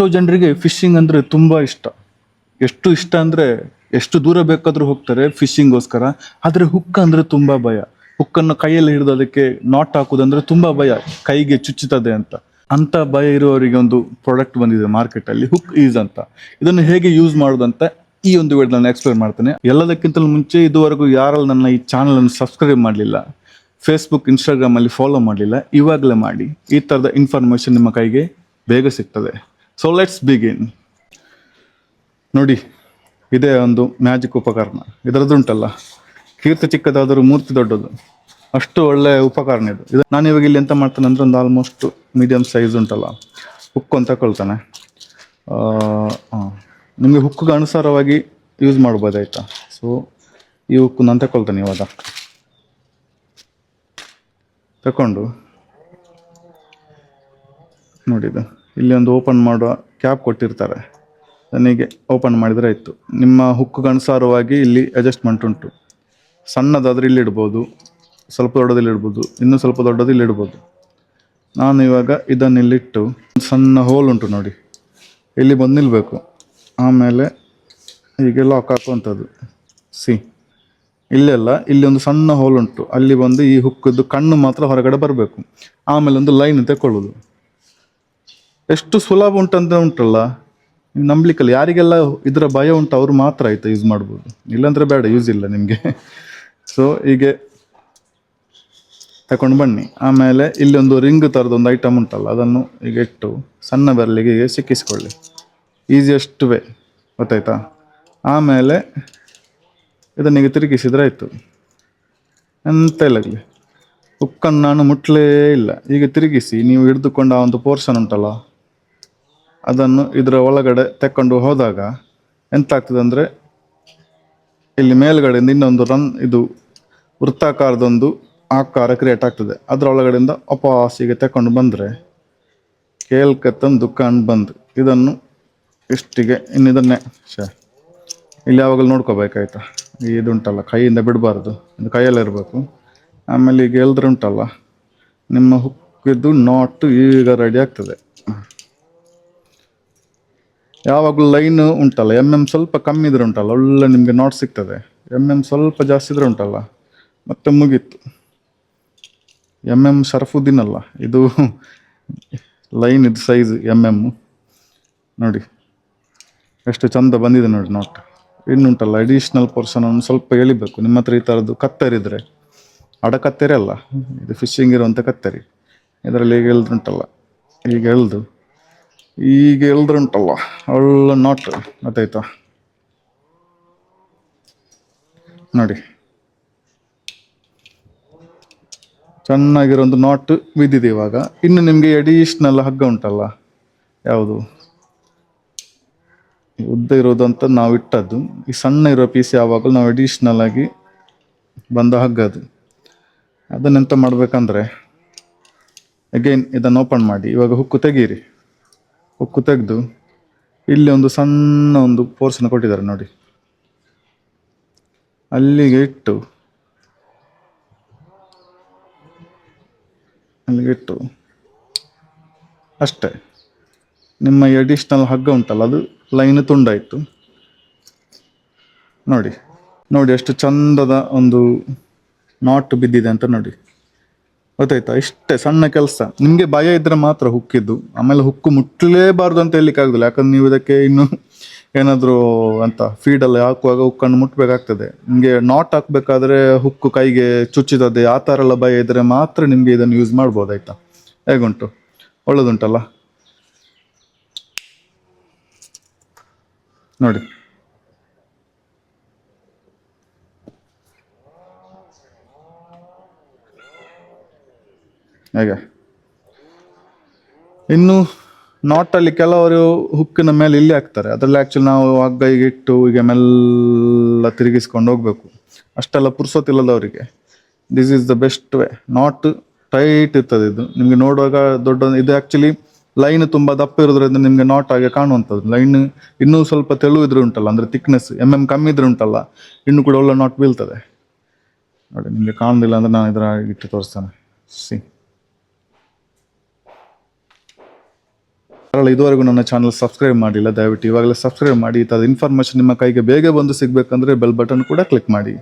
ಎಷ್ಟೋ ಜನರಿಗೆ ಫಿಶಿಂಗ್ ಅಂದರೆ ತುಂಬ ಇಷ್ಟ. ಎಷ್ಟು ಇಷ್ಟ ಅಂದರೆ ಎಷ್ಟು ದೂರ ಬೇಕಾದರೂ ಹೋಗ್ತಾರೆ ಫಿಶಿಂಗೋಸ್ಕರ. ಆದರೆ ಹುಕ್ ಅಂದರೆ ತುಂಬ ಭಯ. ಹುಕ್ಕನ್ನು ಕೈಯಲ್ಲಿ ಹಿಡಿದು ಅದಕ್ಕೆ ನಾಟ್ ಹಾಕೋದಂದ್ರೆ ತುಂಬ ಭಯ, ಕೈಗೆ ಚುಚ್ಚುತ್ತದೆ ಅಂತ. ಅಂತ ಭಯ ಇರುವವರಿಗೆ ಒಂದು ಪ್ರಾಡಕ್ಟ್ ಬಂದಿದೆ ಮಾರ್ಕೆಟಲ್ಲಿ, ಹುಕ್ ಈಸ್ ಅಂತ. ಇದನ್ನು ಹೇಗೆ ಯೂಸ್ ಮಾಡೋದಂತ ಈ ಒಂದು ವಿಡಿಯೋ ನಾನು ಎಕ್ಸ್ಪ್ಲೇನ್ ಮಾಡ್ತೇನೆ. ಎಲ್ಲದಕ್ಕಿಂತಲೂ ಮುಂಚೆ ಇದುವರೆಗೂ ಯಾರಲ್ಲಿ ನನ್ನ ಈ ಚಾನಲನ್ನು ಸಬ್ಸ್ಕ್ರೈಬ್ ಮಾಡಲಿಲ್ಲ, ಫೇಸ್ಬುಕ್ ಇನ್ಸ್ಟಾಗ್ರಾಮಲ್ಲಿ ಫಾಲೋ ಮಾಡಲಿಲ್ಲ, ಇವಾಗಲೇ ಮಾಡಿ. ಈ ಥರದ ಇನ್ಫಾರ್ಮೇಷನ್ ನಿಮ್ಮ ಕೈಗೆ ಬೇಗ ಸಿಗ್ತದೆ. So let's begin. ನೋಡಿ, ಇದೇ ಒಂದು ಮ್ಯಾಜಿಕ್ ಉಪಕರಣ. ಇದರದ್ದುಂಟಲ್ಲ, ಕೀರ್ತಿ ಚಿಕ್ಕದಾದರೂ ಮೂರ್ತಿ ದೊಡ್ಡದು, ಅಷ್ಟು ಒಳ್ಳೆ ಉಪಕರಣ ಇದು. ನಾನು ಇವಾಗ ಇಲ್ಲಿ ಎಂತ ಮಾಡ್ತೇನೆ ಅಂದರೆ, ಒಂದು ಆಲ್ಮೋಸ್ಟ್ ಮೀಡಿಯಮ್ ಸೈಜ್ ಉಂಟಲ್ಲ ಹುಕ್ ಅಂತ ತಗೊಳ್ತಾನೆ. ನಿಮಗೆ ಹುಕ್ಕಿಗೆ ಅನುಸಾರವಾಗಿ ಯೂಸ್ ಮಾಡ್ಬೋದಾಯ್ತಾ. ಸೊ ಈ ಹುಕ್ಕು ನಾನು ತಗೊಳ್ತೇನೆ ಇವಾಗ. ತಗೊಂಡು ನೋಡಿದ್ದು ಇಲ್ಲಿ ಒಂದು ಓಪನ್ ಮಾಡುವ ಕ್ಯಾಪ್ ಕೊಟ್ಟಿರ್ತಾರೆ, ನನಗೆ ಓಪನ್ ಮಾಡಿದರೆ ಆಯಿತು. ನಿಮ್ಮ ಹುಕ್ಕಿಗೆ ಅನುಸಾರವಾಗಿ ಇಲ್ಲಿ ಅಡ್ಜಸ್ಟ್ಮೆಂಟ್ ಉಂಟು. ಸಣ್ಣದಾದರೆ ಇಲ್ಲಿ ಇಡ್ಬೋದು, ಸ್ವಲ್ಪ ದೊಡ್ಡದಲ್ಲಿ ಇಡ್ಬೋದು, ಇನ್ನೂ ಸ್ವಲ್ಪ ದೊಡ್ಡದಲ್ಲಿ ಇಡ್ಬೋದು. ನಾನು ಇವಾಗ ಇದನ್ನು ಇಲ್ಲಿಟ್ಟು, ಸಣ್ಣ ಹೋಲ್ ಉಂಟು ನೋಡಿ, ಇಲ್ಲಿ ಬಂದು ನಿಲ್ಲಬೇಕು. ಆಮೇಲೆ ಹೀಗೆ ಲಾಕ್ ಹಾಕುವಂಥದ್ದು. ಇಲ್ಲೆಲ್ಲ ಇಲ್ಲಿ ಒಂದು ಸಣ್ಣ ಹೋಲ್ ಉಂಟು, ಅಲ್ಲಿ ಬಂದು ಈ ಹುಕ್ಕದ್ದು ಕಣ್ಣು ಮಾತ್ರ ಹೊರಗಡೆ ಬರಬೇಕು. ಆಮೇಲೆ ಒಂದು ಲೈನ್ ತಗೊಳ್ಳೋದು. ಎಷ್ಟು ಸುಲಭ ಉಂಟಂತ ಉಂಟಲ್ಲ, ನಂಬಲಿಕ್ಕಲ್ಲ. ಯಾರಿಗೆಲ್ಲ ಇದರ ಭಯ ಉಂಟು ಅವರು ಮಾತ್ರ ಆಯ್ತಾ ಯೂಸ್ ಮಾಡ್ಬೋದು, ಇಲ್ಲಾಂದರೆ ಬೇಡ, ಯೂಸ್ ಇಲ್ಲ ನಿಮಗೆ. ಸೊ ಹೀಗೆ ತಗೊಂಡು ಬನ್ನಿ. ಆಮೇಲೆ ಇಲ್ಲಿ ಒಂದು ರಿಂಗ್ ಥರದ್ದು ಒಂದು ಐಟಮ್ ಉಂಟಲ್ಲ, ಅದನ್ನು ಈಗ ಇಟ್ಟು ಸಣ್ಣ ಬೆರಳಿಗೆ ಹೀಗೆ ಸಿಕ್ಕಿಸ್ಕೊಳ್ಳಿ. ಈಸಿಯೆಸ್ಟ್ ವೇ, ಗೊತ್ತಾಯ್ತಾ. ಆಮೇಲೆ ಇದನ್ನೀಗ ತಿರುಗಿಸಿದ್ರೆ ಆಯಿತು, ಎಂತ ಇಲ್ಲಾಗಲಿ. ಹುಕ್ಕನ್ನು ನಾನು ಮುಟ್ಲೇ ಇಲ್ಲ. ಈಗ ತಿರುಗಿಸಿ ನೀವು ಹಿಡಿದುಕೊಂಡ ಆ ಒಂದು ಪೋರ್ಷನ್ ಉಂಟಲ್ಲ, ಅದನ್ನು ಇದರ ಒಳಗಡೆ ತೆಕ್ಕೊಂಡು ಹೋದಾಗ ಎಂತ ಆಗ್ತದೆ ಅಂದರೆ, ಇಲ್ಲಿ ಮೇಲ್ಗಡೆಯಿಂದ ಇನ್ನೊಂದು ಇದು ವೃತ್ತಾಕಾರದೊಂದು ಆಕಾರ ಕ್ರಿಯೇಟ್ ಆಗ್ತದೆ. ಅದರ ಒಳಗಡೆಯಿಂದ ವಾಪಸ್ಸಿಗೆ ತೆಕ್ಕೊಂಡು ಬಂದರೆ ಕೇಳ್ಕತ್ತಂದು ಕಂಡು ಬಂದು ಇದನ್ನು ಇಷ್ಟಿಗೆ ಇನ್ನಿದನ್ನೇ ಇಲ್ಲಿ ಯಾವಾಗಲೂ ನೋಡ್ಕೋಬೇಕಾಯ್ತಾ. ಇದುಂಟಲ್ಲ, ಕೈಯಿಂದ ಬಿಡಬಾರ್ದು, ಇದು ಕೈಯಲ್ಲೇ ಇರಬೇಕು. ಆಮೇಲೆ ಈಗ ಎಲ್ದ್ರೆ ಉಂಟಲ್ಲ, ನಿಮ್ಮ ಹುಕ್ಕಿದ್ದು ನಾಟ್ ಈಗ ರೆಡಿ ಆಗ್ತದೆ. ಯಾವಾಗಲೂ ಲೈನ್ ಉಂಟಲ್ಲ, ಸ್ವಲ್ಪ ಕಮ್ಮಿ ಇದ್ರೆ ಉಂಟಲ್ಲ, ಒಳ್ಳೆ ನಿಮಗೆ ನಾಟ್ ಸಿಗ್ತದೆ. ಸ್ವಲ್ಪ ಜಾಸ್ತಿ ಇದ್ರೆ ಉಂಟಲ್ಲ, ಮತ್ತೆ ಮುಗೀತು. ಶರಫುದ್ದೀನ್ ಅಲ್ಲ, ಇದು ಲೈನ್ ಇದು ಸೈಜ್ ನೋಡಿ ಎಷ್ಟು ಚಂದ ಬಂದಿದೆ ನೋಡಿ ನಾಟ್. ಇನ್ನುಂಟಲ್ಲ ಅಡಿಷ್ನಲ್ ಪೋರ್ಷನ್ ಅನ್ನು ಸ್ವಲ್ಪ ಎಳಿಬೇಕು. ನಿಮ್ಮ ಹತ್ರ ಈ ಥರದ್ದು ಕತ್ತರಿದ್ರೆ, ಕತ್ತರಿ ಅಲ್ಲ ಇದು, ಫಿಶಿಂಗ್ ಇರುವಂಥ ಕತ್ತರಿ. ಇದರಲ್ಲಿ ಈಗ ಎಲ್ದ್ರುಂಟಲ್ಲ, ಈಗ ಎಲ್ದ್ರುಂಟಲ್ಲ ಒಳ್ಳೆ ನಾಟ್, ಗೊತ್ತಾಯ್ತಾ. ನೋಡಿ ಚೆನ್ನಾಗಿರೋ ಒಂದು ನಾಟ್ ಬಿದ್ದಿದೆ. ಇವಾಗ ಇನ್ನು ನಿಮಗೆ ಅಡಿಷ್ನಲ್ ಹಗ್ಗ ಉಂಟಲ್ಲ, ಯಾವುದು ಉದ್ದ ಇರೋದು ಅಂತ ನಾವು ಇಟ್ಟದ್ದು, ಈ ಸಣ್ಣ ಇರೋ ಪೀಸ್ ಯಾವಾಗಲೂ ನಾವು ಅಡಿಷ್ನಲ್ ಆಗಿ ಬಂದ ಹಗ್ಗ ಅದು. ಅದನ್ನೆಂತ ಮಾಡಬೇಕಂದ್ರೆ, ಅಗೈನ್ ಇದನ್ನು ಓಪನ್ ಮಾಡಿ ಇವಾಗ ಹುಕ್ಕು ತೆಗೀರಿ. ಹುಕ್ಕು ತೆಗೆದು ಇಲ್ಲಿ ಒಂದು ಸಣ್ಣ ಒಂದು ಪೋರ್ಷನ್ ಕೊಟ್ಟಿದ್ದಾರೆ ನೋಡಿ, ಅಲ್ಲಿಗೆ ಇಟ್ಟು ಅಷ್ಟೇ. ನಿಮ್ಮ ಅಡಿಷ್ನಲ್ ಹಗ್ಗ ಉಂಟಲ್ಲ, ಅದು ಲೈನ್ ತುಂಡಾಯಿತು. ನೋಡಿ ಎಷ್ಟು ಚಂದದ ಒಂದು ನಾಟ್ ಬಿದ್ದಿದೆ ಅಂತ ನೋಡಿ, ಗೊತ್ತಾಯ್ತಾ. ಇಷ್ಟೇ ಸಣ್ಣ ಕೆಲಸ. ನಿಮಗೆ ಭಯ ಇದ್ರೆ ಮಾತ್ರ ಹುಕ್ಕಿದ್ದು, ಆಮೇಲೆ ಹುಕ್ಕು ಮುಟ್ಟಲೇಬಾರ್ದು ಅಂತ ಹೇಳಲಿಕ್ಕೆ ಆಗುದಿಲ್ಲ. ಯಾಕಂದ್ರೆ ನೀವು ಇದಕ್ಕೆ ಇನ್ನು ಏನಾದರೂ ಅಂತ ಫೀಡಲ್ಲಿ ಹಾಕುವಾಗ ಹುಕ್ಕನ್ನು ಮುಟ್ಟಬೇಕಾಗ್ತದೆ. ನಿಮಗೆ ನಾಟ್ ಹಾಕಬೇಕಾದ್ರೆ ಹುಕ್ಕು ಕೈಗೆ ಚುಚ್ಚುತ್ತದೆ, ಆ ಥರ ಎಲ್ಲ ಭಯ ಇದ್ದರೆ ಮಾತ್ರ ನಿಮಗೆ ಇದನ್ನು ಯೂಸ್ ಮಾಡ್ಬೋದಾಯ್ತಾ. ಹೇಗುಂಟು, ಒಳ್ಳೆದುಂಟಲ್ಲ ನೋಡಿ. ಹೇಗೆ ಇನ್ನು ನಾಟಲ್ಲಿ ಕೆಲವರು ಹುಕ್ಕಿನ ಮೇಲೆ ಇಲ್ಲಿ ಹಾಕ್ತಾರೆ. ಅದರಲ್ಲಿ ಆ್ಯಕ್ಚುಲಿ ನಾವು ಹಗ್ಗ ಈಗ ಇಟ್ಟು ಈಗ ಮೆಲ್ಲ ತಿರುಗಿಸ್ಕೊಂಡು ಹೋಗ್ಬೇಕು. ಅಷ್ಟೆಲ್ಲ ಪುರ್ಸೋತಿಲ್ಲದವರಿಗೆ this is the best way. Not tight ಇರ್ತದೆ ಇದು, ನಿಮಗೆ ನೋಡುವಾಗ ದೊಡ್ಡ ಇದು. ಆ್ಯಕ್ಚುಲಿ ಲೈನ್ ತುಂಬ ದಪ್ಪ ಇರೋದ್ರಿಂದ ನಿಮಗೆ ನಾಟ್ ಆಗಿ ಕಾಣುವಂಥದ್ದು. ಲೈನ್ ಇನ್ನೂ ಸ್ವಲ್ಪ ತೆಳು ಇದ್ರೆ ಉಂಟಲ್ಲ, ಅಂದರೆ ಥಿಕ್ನೆಸ್ ಕಮ್ಮಿ ಇದ್ರೆ ಉಂಟಲ್ಲ, ಇನ್ನೂ ಕೂಡ ಒಳ್ಳೆ ನಾಟ್ ಬೀಳ್ತದೆ ನೋಡಿ. ನಿಮಗೆ ಕಾಣುದಿಲ್ಲ ಅಂದರೆ ನಾನು ಇದರ ಇಟ್ಟು ತೋರಿಸ್ತೇನೆ. ಯಾರೆಲ್ಲ ಇದುವರೆಗೂ ನನ್ನ ಚಾನಲ್ ಸಬ್ಸ್ಕ್ರೈಬ್ ಮಾಡಿಲ್ಲ ದಯವಿಟ್ಟು ಇವಾಗಲೇ ಸಬ್ಸ್ಕ್ರೈಬ್ ಮಾಡಿ. ಈ ಥರದ ಇನ್ಫಾರ್ಮೇಷನ್ ನಿಮ್ಮ ಕೈಗೆ ಬೇಗ ಬಂದು ಸಿಗಬೇಕಂದ್ರೆ ಬೆಲ್ ಬಟನ್ ಕೂಡ ಕ್ಲಿಕ್ ಮಾಡಿ.